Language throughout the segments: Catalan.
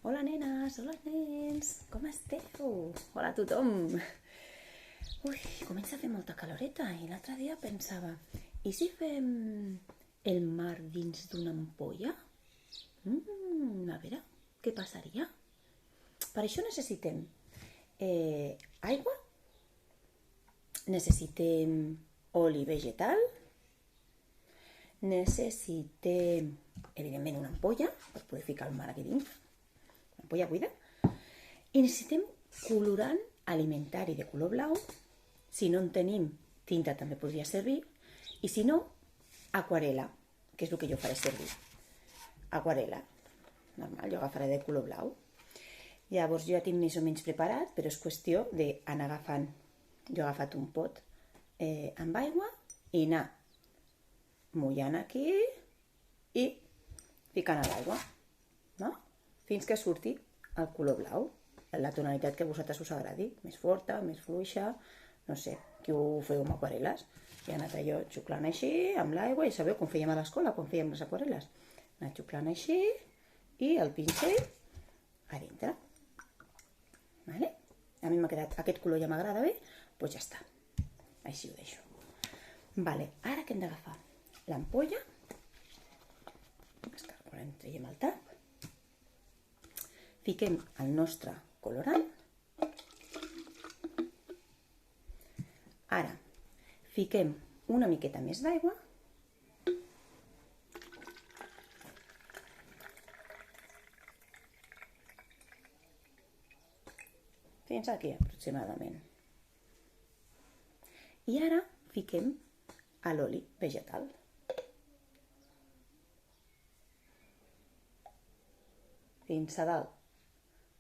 Hola nenes, hola nens, com esteu? Hola a tothom. Ui, comença a fer molta caloreta i l'altre dia pensava, i si fem el mar dins d'una ampolla? A veure, què passaria? Per això necessitem aigua, necessitem oli vegetal, necessitem, evidentment, una ampolla per poder ficar el mar aquí dins, una ampolla buida, i necessitem colorant alimentari de color blau. Si no en tenim, tinta també podria servir, i si no, aquarela, que és el que jo faré servir. Aquarela, normal, jo agafaré de color blau. Llavors jo ja tinc més o menys preparat, però és qüestió d'anar agafant. Jo he agafat un pot amb aigua i anar mullant aquí i ficant a l'aigua, no? Fins que surti el color blau, la tonalitat que a vosaltres us agradi, més forta, més fluixa, no sé, qui ho feu amb aquarel·les. I he anat allò xuclant així, amb l'aigua, i sabeu com fèiem a l'escola, quan fèiem les aquarel·les. He anat xuclant així, i el pincell a dintre. Vale? A mi m'ha quedat, aquest color ja m'agrada bé, doncs ja està. Així ho deixo. Vale, ara que hem d'agafar l'ampolla, en traiem el tap, fiquem el nostre colorant, ara fiquem una miqueta més d'aigua, fins aquí aproximadament, i ara fiquem l'oli vegetal. Fins a dalt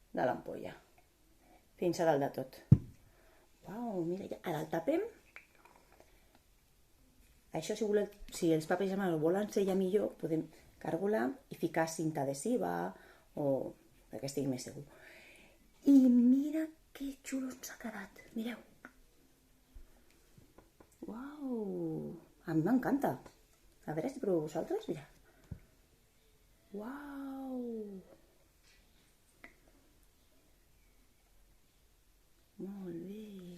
de l'ampolla, fins a dalt de tot. Uau, mira, ara el tapem. Això, si els papas i germanos volen sellar millor, podem cargolar i ficar cinta adhesiva o perquè estigui més segur. I mira que xulo ens ha quedat, mireu. Uau, a mi m'encanta. A veure si proveu vosaltres, mira. Uau. Molt bé.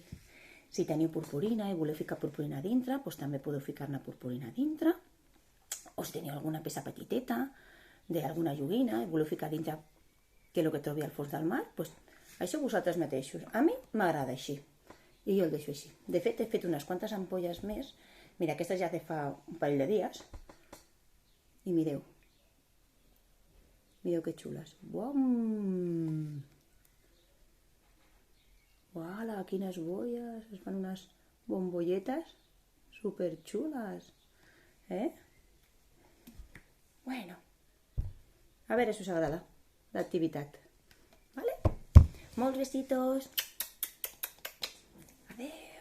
Si teniu purpurina i voleu ficar purpurina a dintre, doncs també podeu ficar-ne purpurina a dintre. O si teniu alguna peça petiteta d'alguna joguina i voleu ficar a dintre que el que trobi al fons del mar, doncs això vosaltres mateixos. A mi m'agrada així i jo el deixo així. De fet, he fet unes quantes ampolles més. Mira, aquestes ja de fa un parell de dies. I mireu. Mireu que xules. Uau! Uala, quines bolles, es fan unes bombolletes superxules, Bueno, a veure si us agrada l'activitat, ¿vale? Molts besitos. Adéu.